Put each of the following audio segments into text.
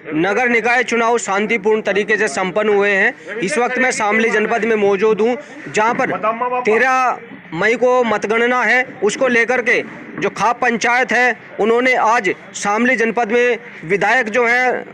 नगर निकाय चुनाव शांतिपूर्ण तरीके से संपन्न हुए हैं। इस वक्त मैं शामली जनपद में मौजूद हूं, जहां पर 13 मई को मतगणना है। उसको लेकर के जो खाप पंचायत है, उन्होंने आज शामली जनपद में विधायक जो हैं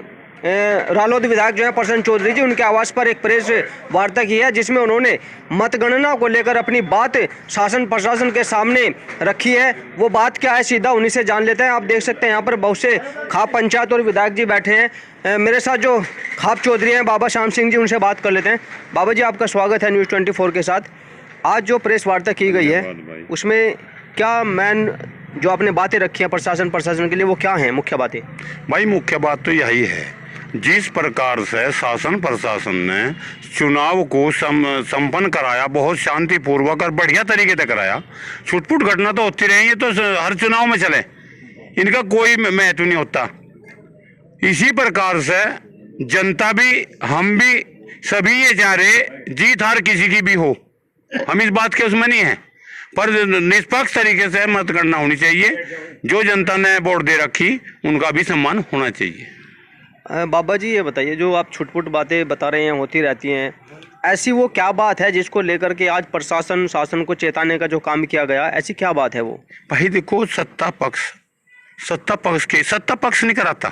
रालोद विधायक जो है प्रसन्न चौधरी जी, उनके आवास पर एक प्रेस वार्ता की है, जिसमें उन्होंने मतगणना को लेकर अपनी बात शासन प्रशासन के सामने रखी है। वो बात क्या है, सीधा उन्हीं से जान लेते हैं। आप देख सकते हैं यहाँ पर बहुत से खाप पंचायत और विधायक जी बैठे हैं। मेरे साथ जो खाप चौधरी हैं बाबा श्याम सिंह जी, उनसे बात कर लेते हैं। बाबा जी, आपका स्वागत है न्यूज़ 24 के साथ। आज जो प्रेस वार्ता की गई है, उसमें क्या मैन जो आपने बातें रखी हैं प्रशासन के लिए, वो क्या हैं मुख्य बातें? भाई मुख्य बात तो यही है, जिस प्रकार से शासन प्रशासन ने चुनाव को संपन्न कराया, बहुत शांतिपूर्वक और बढ़िया तरीके से कराया। छुटपुट घटना तो होती रही है, तो हर चुनाव में चले, इनका कोई महत्व नहीं होता। इसी प्रकार से जनता भी, हम भी, सभी ये चाह रहे जीत हार किसी की भी हो, हम इस बात के उसमें नहीं है, पर निष्पक्ष तरीके से मतगणना होनी चाहिए। जो जनता ने वोट दे रखी, उनका भी सम्मान होना चाहिए। बाबा जी, ये बताइए, जो आप छुटपुट बातें बता रहे हैं होती रहती हैं, ऐसी वो क्या बात है जिसको लेकर के आज प्रशासन शासन को चेताने का जो काम किया गया, ऐसी क्या बात है वो? भाई देखो, सत्ता पक्ष नहीं कराता,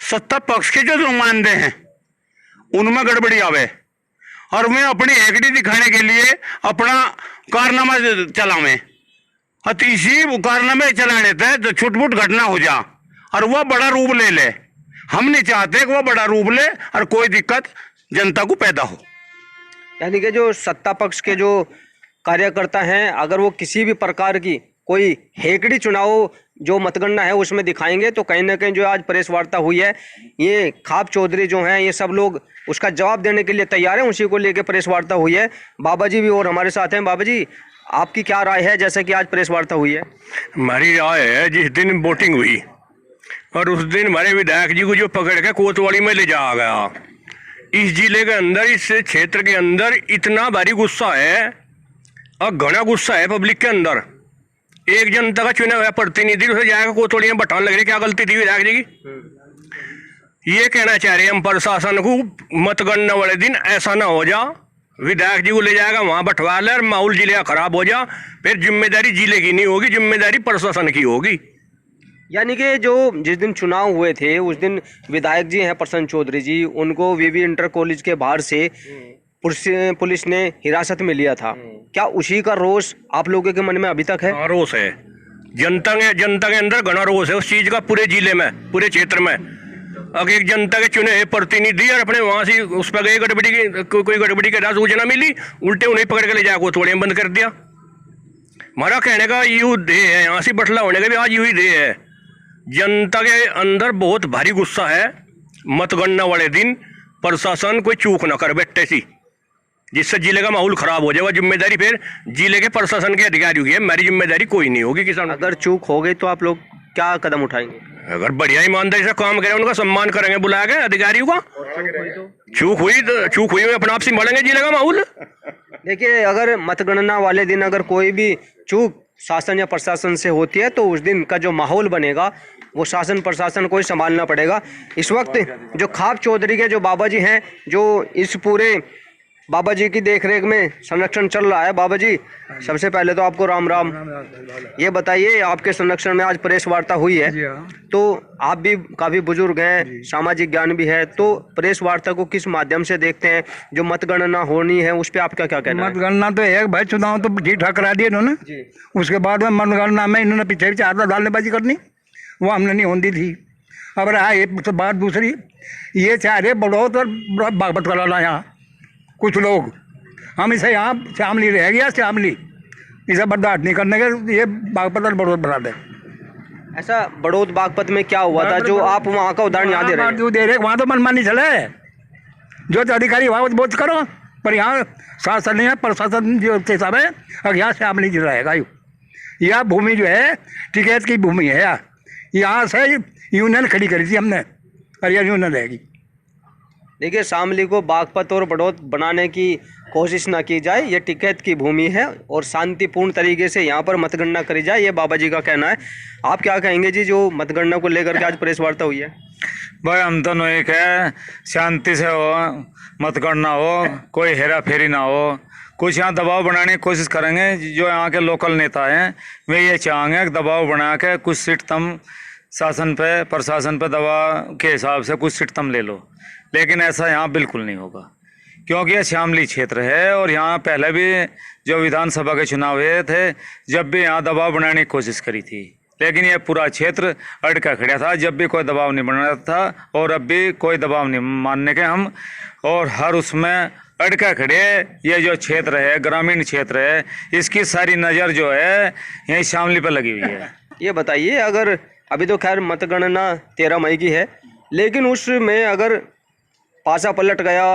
सत्ता पक्ष के जो नुमाइंदे हैं उनमें गड़बड़ी आवे और मैं अपनी एकड़ी दिखाने के लिए अपना कारनामा चलावे, इसी कारनामे चलाने थे छुटपुट घटना हो जा और वह बड़ा रूप ले ले। हम नहीं चाहते कि वो बड़ा रूप ले और कोई दिक्कत जनता को पैदा हो। यानी कि जो सत्ता पक्ष के जो कार्यकर्ता हैं, अगर वो किसी भी प्रकार की कोई हेकड़ी चुनाव जो मतगणना है उसमें दिखाएंगे, तो कहीं ना कहीं जो आज प्रेस वार्ता हुई है, ये खाप चौधरी जो हैं, ये सब लोग उसका जवाब देने के लिए तैयार हैं। उसी को लेकर प्रेस वार्ता हुई है। बाबा जी भी और हमारे साथ हैं। बाबा जी, आपकी क्या राय है, जैसे कि आज प्रेस वार्ता हुई है? हमारी राय है, जिस दिन वोटिंग हुई और उस दिन हमारे विधायक जी को जो पकड़ के कोतवाली में ले जाया गया, इस जिले के अंदर, इस क्षेत्र के अंदर इतना भारी गुस्सा है और घना गुस्सा है पब्लिक के अंदर। एक जनता का चुना हुआ प्रतिनिधि उसे जाएगा कोतवाली में बैठाने लग रही, क्या गलती थी विधायक जी की? ये कहना चाह रहे हैं हम प्रशासन को, मतगणना वाले दिन ऐसा ना हो जा, विधायक जी को ले जाएगा वहां बैठवा ले और माहौल जिले का खराब हो जा, फिर जिम्मेदारी जिले की नहीं होगी, जिम्मेदारी प्रशासन की होगी। यानी कि जो जिस दिन चुनाव हुए थे, उस दिन विधायक जी हैं प्रसन्न चौधरी जी, उनको वीवी इंटर कॉलेज के बाहर से पुलिस ने हिरासत में लिया था। क्या उसी का रोष आप लोगों के मन में अभी तक है? रोष है, जनता के अंदर घना रोष है उस चीज का, पूरे जिले में, पूरे क्षेत्र में। अगर एक जनता के चुने हुए प्रतिनिधि और अपने वहां से उस पर गए कोई गड़बड़ी के सूचना मिली, उल्टे उन्हें पकड़ के ले जाकर कोतवाली में बंद कर दिया। हमारा कहने का यू ध्येय है, यहाँ से बटला होने का भी आज यू ही ध्येय है। जनता के अंदर बहुत भारी गुस्सा है, मतगणना वाले दिन प्रशासन कोई चूक ना कर बैठे सी, जिससे जिले का माहौल खराब हो जाएगा। जिम्मेदारी फिर जिले के प्रशासन के अधिकारियों की है, मेरी जिम्मेदारी कोई नहीं होगी। किसान अगर चूक हो गई तो आप लोग क्या कदम उठाएंगे? अगर बढ़िया ईमानदारी से काम करें, उनका सम्मान करेंगे बुला के अधिकारियों का। चूक हुई में अपने आप से बढ़ेंगे जिले का माहौल। देखिए, अगर मतगणना वाले दिन अगर कोई भी चूक शासन या प्रशासन से होती है, तो उस दिन का जो माहौल बनेगा वो शासन प्रशासन को ही संभालना पड़ेगा। इस वक्त जो खाप चौधरी के जो बाबा जी हैं, जो इस पूरे बाबा जी की देखरेख में संरक्षण चल रहा है। बाबा जी, सबसे पहले तो आपको राम राम। ये बताइए, आपके संरक्षण में आज प्रेस वार्ता हुई है, तो आप भी काफ़ी बुजुर्ग हैं, सामाजिक ज्ञान भी है, तो प्रेस वार्ता को किस माध्यम से देखते हैं? जो मतगणना होनी है उस पर आपका क्या कहना है? मतगणना तो एक भाई, चुनाव तो ठीक ठाक करा दिए इन्होंने, उसके बाद में मतगणना में इन्होंने पीछे पीछे आधा डालनेबाजी करनी, वो हमने नहीं होती थी। अब रहा एक तो बात दूसरी, ये चाह रहे बढ़ोत और बागपत कराना यहाँ कुछ लोग, हम इसे यहाँ शामली रह गया, शामली इसे बर्दाश्त नहीं करने के, ये बागपत और बढ़ोत बना दे। ऐसा बड़ौद बागपत में क्या हुआ था जो आप वहाँ का उदाहरण याद दे रहे हैं? वहाँ तो मनमानी चले, जो अधिकारी वहाँ बहुत करो, पर यहाँ शासन नहीं है, प्रशासन जो हिसाब है, और यहाँ शामली जी रहेगा। यह भूमि जो है टिकैत की भूमि है, यहाँ से यूनियन खड़ी करी थी हमने, और यह यूनियन रहेगी। देखिए, शामली को बागपत और बड़ौत बनाने की कोशिश ना की जाए, ये टिकैत की भूमि है और शांतिपूर्ण तरीके से यहाँ पर मतगणना करी जाए, ये बाबा जी का कहना है। आप क्या कहेंगे जी, जो मतगणना को लेकर के आज प्रेस वार्ता हुई है? भाई हम तो नहीं है, शांति से हो, मतगणना हो, कोई हेरा फेरी ना हो, कुछ यहाँ दबाव बनाने की कोशिश करेंगे। जो यहाँ के लोकल नेता हैं वे ये चाहेंगे कि दबाव बना के कुछ सीट तुम शासन पे, प्रशासन पे दबाव के हिसाब से कुछ सीट तुम ले लो, लेकिन ऐसा यहाँ बिल्कुल नहीं होगा, क्योंकि यह शामली क्षेत्र है और यहाँ पहले भी जो विधानसभा के चुनाव हुए थे, जब भी यहाँ दबाव बनाने की कोशिश करी थी, लेकिन ये पूरा क्षेत्र अड़का खड़ा था, जब भी कोई दबाव नहीं बना था और अब भी कोई दबाव नहीं मानने के हम, और हर उसमें अड़का खड़े। ये जो क्षेत्र है, ग्रामीण क्षेत्र है, इसकी सारी नज़र जो है यही शामली पर लगी हुई है। ये बताइए, अगर अभी तो खैर मतगणना 13 मई की है, लेकिन उसमें अगर पासा पलट गया,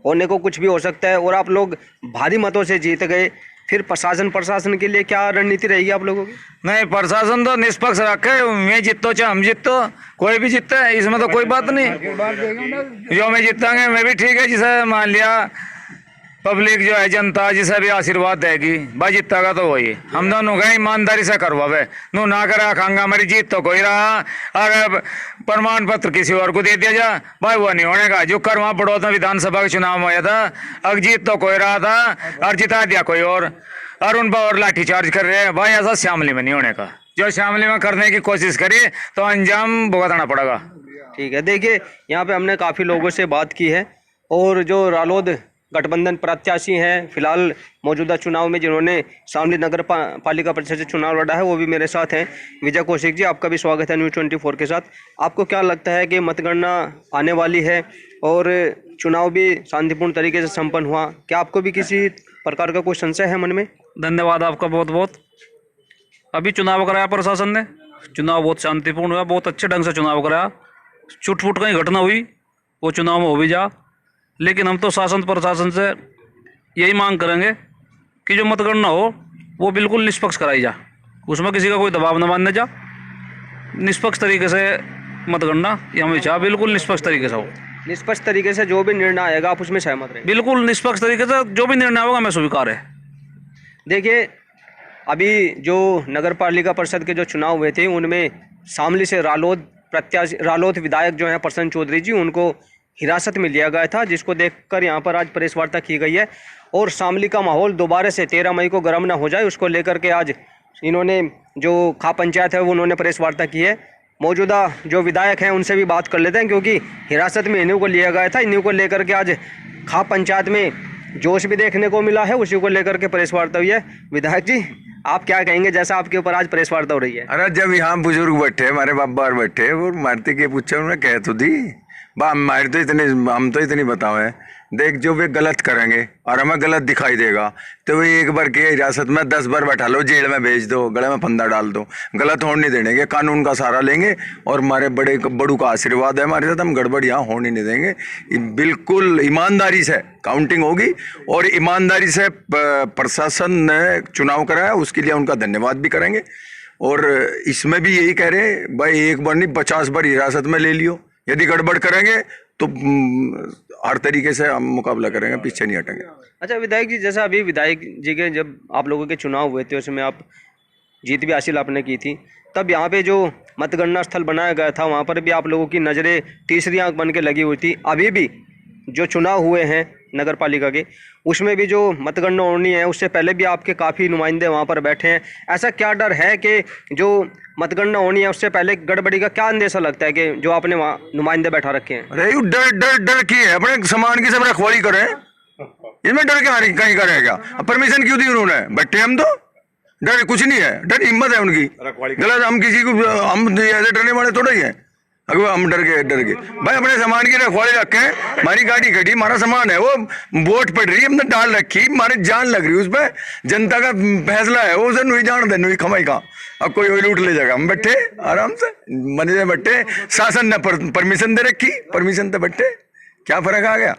होने को कुछ भी हो सकता है और आप लोग भारी मतों से जीत गए, फिर प्रशासन के लिए क्या रणनीति रहेगी आप लोगों की? नहीं, प्रशासन तो निष्पक्ष रखे, मैं जीतो चाहे हम जीतो, कोई भी जीते, इसमें तो कोई बात नहीं। जो मैं जीतांगे मैं भी ठीक है, जिसे मान लिया पब्लिक जो है, जनता जिसे भी आशीर्वाद देगी, भाई जीतेगा तो वही। हम दोनों का ईमानदारी से करवावे, नू ना करा खांगा, हमारी जीत तो कोई रहा, अगर प्रमाण पत्र किसी और को दे दिया जा, भाई वो नहीं होने का। जो कर वहाँ बड़ौदा विधानसभा का चुनाव हुआ था, अब जीत तो कोई रहा था और जिता दिया कोई और उन पर और लाठीचार्ज कर रहे हैं, भाई ऐसा शामली में नहीं होने का। जो शामली में करने की कोशिश करी तो अंजाम भुगतना पड़ेगा। ठीक है, देखिए यहाँ पे हमने काफ़ी लोगों से बात की है और जो रालोद गठबंधन प्रत्याशी हैं फिलहाल मौजूदा चुनाव में, जिन्होंने शामली नगर पालिका परिषद से चुनाव लड़ा है, वो भी मेरे साथ हैं। विजय कौशिक जी, आपका भी स्वागत है न्यूज़ 24 के साथ। आपको क्या लगता है कि मतगणना आने वाली है और चुनाव भी शांतिपूर्ण तरीके से संपन्न हुआ, क्या आपको भी किसी प्रकार का कोई संशय है मन में? धन्यवाद आपका बहुत बहुत। अभी चुनाव कराया प्रशासन ने, चुनाव बहुत शांतिपूर्ण हुआ, बहुत अच्छे ढंग से चुनाव कराया। छुट-फुट कहीं घटना हुई वो चुनाव में हो भी जा, लेकिन हम तो शासन प्रशासन से यही मांग करेंगे कि जो मतगणना हो वो बिल्कुल निष्पक्ष कराई जा, उसमें किसी का कोई दबाव न मानने जा, निष्पक्ष तरीके से मतगणना ये हमें चाह बिल्कुल निष्पक्ष तरीके से हो। निष्पक्ष तरीके से जो भी निर्णय आएगा आप उसमें सहमत रहें? बिल्कुल निष्पक्ष तरीके से जो भी निर्णय होगा हमें स्वीकार है। देखिए, अभी जो नगर पालिका परिषद के जो चुनाव हुए थे उनमें शामली से रालोद विधायक जो हैं प्रसन्न चौधरी जी, उनको हिरासत में लिया गया था, जिसको देखकर यहाँ पर आज प्रेस वार्ता की गई है। और शामली का माहौल दोबारा से 13 मई को गर्म ना हो जाए, उसको लेकर के आज इन्होंने जो खा पंचायत है वो उन्होंने प्रेस वार्ता की है। मौजूदा जो विधायक हैं उनसे भी बात कर लेते हैं, क्योंकि हिरासत में इन्हीं को लिया गया था। इन्हीं को लेकर के आज खा पंचायत में जोश भी देखने को मिला है, उसी को लेकर के प्रेस वार्ता हुई है। विधायक जी, आप क्या कहेंगे जैसा आपके ऊपर आज प्रेस वार्ता हो रही है? अरे जब यहाँ बुजुर्ग बैठे, हमारे बाप बार बैठे, वो मारते के पूछे, उन्होंने कह तो दी बा, हमारे तो इतने, हम तो इतनी बताओ है, देख जो वे गलत करेंगे और हमें गलत दिखाई देगा तो वे एक बार के हिरासत में 10 बार बैठा लो, जेल में भेज दो, गले में फंदा डाल दो, गलत होने नहीं देंगे, कानून का सहारा लेंगे और हमारे बड़ू का आशीर्वाद है हमारे साथ, हम गड़बड़ यहाँ होने नहीं देंगे। बिल्कुल ईमानदारी से काउंटिंग होगी और ईमानदारी से प्रशासन ने चुनाव कराया, उसके लिए उनका धन्यवाद भी करेंगे। और इसमें भी यही कह रहे हैं भाई, एक बार नहीं 50 बार हिरासत में ले लियो, यदि गड़बड़ करेंगे तो हर तरीके से हम मुकाबला करेंगे, पीछे नहीं हटेंगे। अच्छा विधायक जी, जैसा अभी विधायक जी के जब आप लोगों के चुनाव हुए थे उसमें आप जीत भी हासिल आपने की थी, तब यहाँ पे जो मतगणना स्थल बनाया गया था वहाँ पर भी आप लोगों की नज़रें तीसरी आंख बन के लगी हुई थी। अभी भी जो चुनाव हुए हैं नगर पालिका के, उसमें भी जो मतगणना होनी है उससे पहले भी आपके काफ़ी नुमाइंदे वहाँ पर बैठे हैं। ऐसा क्या डर है कि जो मतगणना होनी है उससे पहले गड़बड़ी का क्या अंदेशा लगता है कि जो आपने वहाँ नुमाइंदे बैठा रखे हैं? अरे यू डर डर डर की है, अपने सामान की सब रखवाली करें, इसमें डर क्या कहीं करेगा? परमिशन क्यों दी उन्होंने? बैठे हम तो, डर कुछ नहीं है, डर हिम्मत है उनकी। गलत हम किसी को, हम ऐसे डरने वाले थोड़ा ही है, अगर हम डर गए भाई अपने सामान की रखवाली रखें। हमारी गाड़ी खड़ी, हमारा सामान है, वो वोट पड़ रही, हमने डाल रखी, हमारी जान लग रही है उस पर, जनता का फैसला है वो, उसे नहीं जान दे, नहीं कमाई का, अब कोई लूट ले जाएगा। हम बैठे आराम से, मजे में बैठे, शासन ने परमिशन दे रखी, परमिशन से बैठे, क्या फर्क आ गया?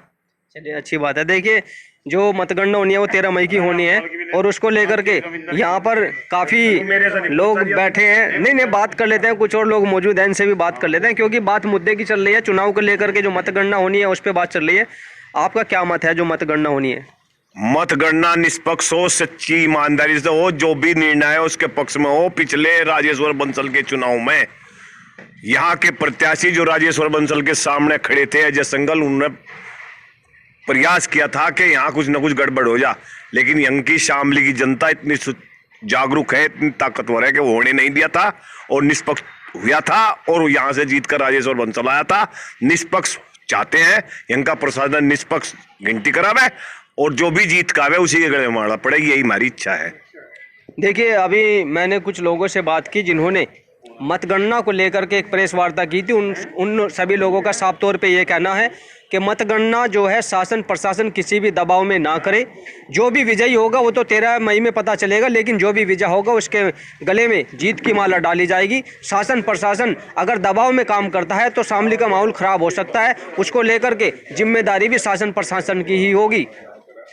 चलिए अच्छी बात है। देखिए जो मतगणना होनी है वो 13 मई की होनी है, और उसको लेकर के यहाँ पर काफ़ी लोग बैठे हैं। नहीं बात कर लेते हैं, कुछ और लोग मौजूद हैं, इनसे भी बात कर लेते हैं, क्योंकि बात मुद्दे की चल रही है, चुनाव को लेकर के जो मतगणना होनी है उस पर बात चल रही है। आपका क्या मत है जो मतगणना होनी है? मतगणना निष्पक्ष हो, सच्ची ईमानदारी से हो, जो भी निर्णय है उसके पक्ष में हो। पिछले राजेश्वर बंसल के चुनाव में यहाँ के प्रत्याशी जो राजेश्वर बंसल के सामने खड़े थे, अजय संगल, उन्होंने प्रयास किया था कि यहाँ कुछ न कुछ गड़बड़ हो जा, लेकिन यहाँ की शामली की जनता इतनी जागरूक है, इतनी ताकतवर है कि वो होने नहीं दिया था और निष्पक्ष हुआ था, और यहाँ से जीतकर राजेश्वर बंसल आया था। निष्पक्ष चाहते हैं, यहाँ का प्रशासन निष्पक्ष गिनती करावे और जो भी जीत का है उसी के गले में मारना पड़ेगी, यही हमारी इच्छा है। देखिए, अभी मैंने कुछ लोगों से बात की जिन्होंने मतगणना को लेकर के एक प्रेस वार्ता की थी। उन सभी लोगों का साफ तौर पे ये कहना है कि मतगणना जो है शासन प्रशासन किसी भी दबाव में ना करे। जो भी विजयी होगा वो तो 13 मई में पता चलेगा, लेकिन जो भी विजय होगा उसके गले में जीत की माला डाली जाएगी। शासन प्रशासन अगर दबाव में काम करता है तो शामली का माहौल खराब हो सकता है, उसको लेकर के जिम्मेदारी भी शासन प्रशासन की ही होगी।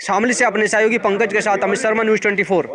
शामली से अपने सहयोगी पंकज के साथ अमित शर्मा, न्यूज़ 24।